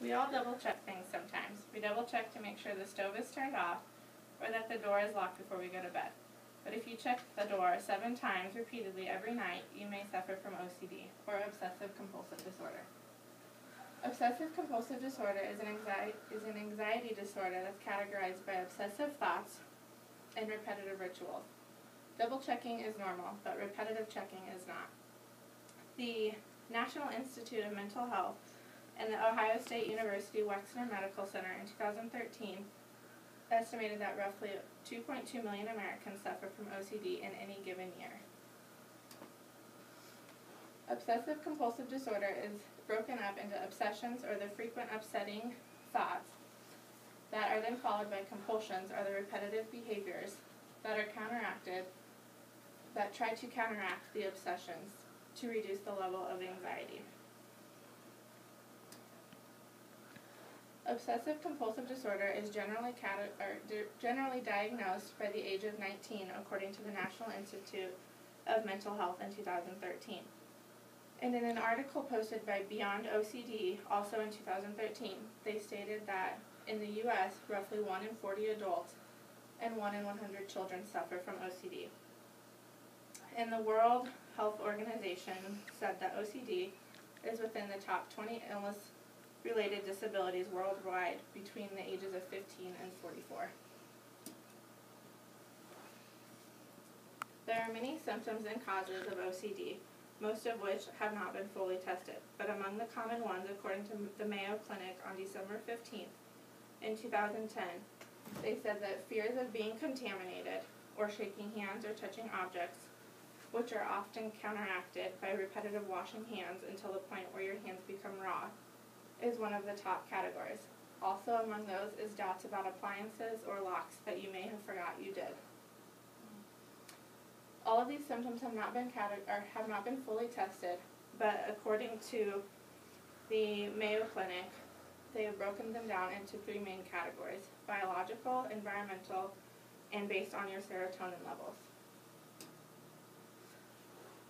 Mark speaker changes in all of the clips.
Speaker 1: We all double check things sometimes. We double check to make sure the stove is turned off or that the door is locked before we go to bed. But if you check the door 7 times repeatedly every night, you may suffer from OCD, or Obsessive Compulsive Disorder. Obsessive Compulsive Disorder is an anxiety disorder that's categorized by obsessive thoughts and repetitive rituals. Double checking is normal, but repetitive checking is not. The National Institute of Mental Health and the Ohio State University Wexner Medical Center in 2013 estimated that roughly 2.2 million Americans suffer from OCD in any given year. Obsessive compulsive disorder is broken up into obsessions, or the frequent upsetting thoughts, that are then followed by compulsions, or the repetitive behaviors that are counteracted, that try to counteract the obsessions to reduce the level of anxiety. Obsessive compulsive disorder is generally diagnosed by the age of 19, according to the National Institute of Mental Health in 2013. And in an article posted by Beyond OCD, also in 2013, they stated that in the U.S., roughly 1 in 40 adults and 1 in 100 children suffer from OCD. And the World Health Organization said that OCD is within the top 20 illness-related disabilities worldwide between the ages of 15 and 44. There are many symptoms and causes of OCD, most of which have not been fully tested, but among the common ones, according to the Mayo Clinic on December 15th, in 2010, they said that fears of being contaminated, or shaking hands or touching objects, which are often counteracted by repetitive washing hands until the point where your hands become raw, is one of the top categories. Also among those is doubts about appliances or locks that you may have forgot you did. All of these symptoms have not been fully tested, but according to the Mayo Clinic, they have broken them down into 3 main categories: biological, environmental, and based on your serotonin levels.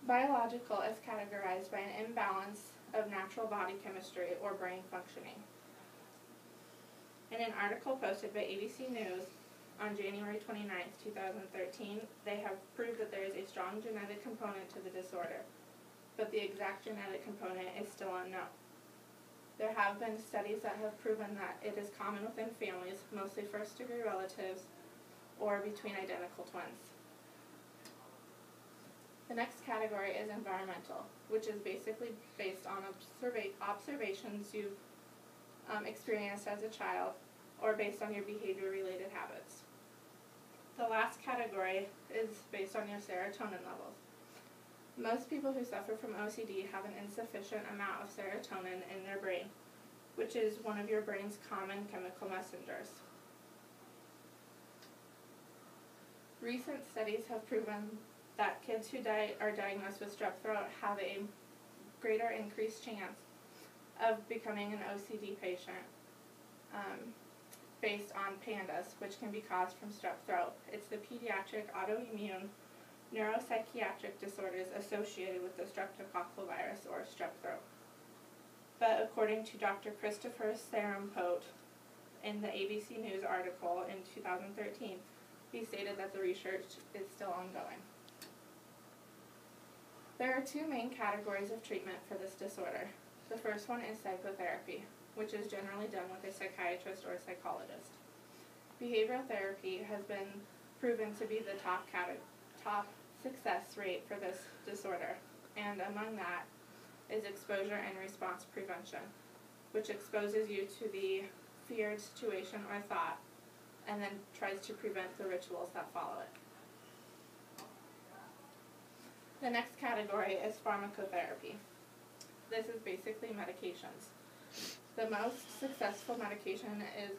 Speaker 1: Biological is categorized by an imbalance of natural body chemistry or brain functioning. In an article posted by ABC News on January 29, 2013, they have proved that there is a strong genetic component to the disorder, but the exact genetic component is still unknown. There have been studies that have proven that it is common within families, mostly first-degree relatives, or between identical twins. The next category is environmental, which is basically based on observations you've experienced as a child, or based on your behavior-related habits. The last category is based on your serotonin levels. Most people who suffer from OCD have an insufficient amount of serotonin in their brain, which is one of your brain's common chemical messengers. Recent studies have proven that kids who are diagnosed with strep throat have a greater increased chance of becoming an OCD patient based on PANDAS, which can be caused from strep throat. It's the pediatric autoimmune neuropsychiatric disorders associated with the streptococcal virus, or strep throat. But according to Dr. Christopher Sarampote in the ABC News article in 2013, he stated that the research is still ongoing. There are 2 main categories of treatment for this disorder. The first one is psychotherapy, which is generally done with a psychiatrist or a psychologist. Behavioral therapy has been proven to be the top success rate for this disorder, and among that is exposure and response prevention, which exposes you to the feared situation or thought and then tries to prevent the rituals that follow it. The next category is pharmacotherapy. This is basically medications. The most successful medication is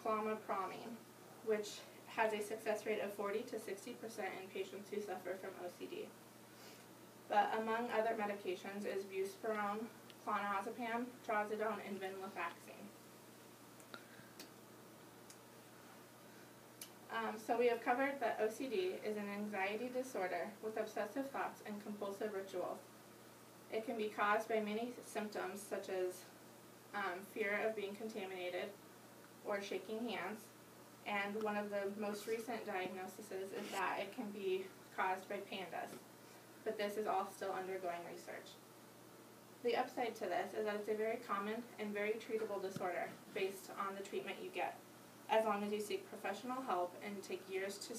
Speaker 1: clomipramine, which has a success rate of 40 to 60% in patients who suffer from OCD. But among other medications is buspirone, clonazepam, trazodone, and venlafaxine. So we have covered that OCD is an anxiety disorder with obsessive thoughts and compulsive rituals. It can be caused by many symptoms such as fear of being contaminated, or shaking hands. And one of the most recent diagnoses is that it can be caused by pandas, but this is all still undergoing research. The upside to this is that it's a very common and very treatable disorder based on the treatment you get. As long as you seek professional help and take years to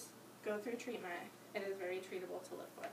Speaker 1: go through treatment, it is very treatable to live with.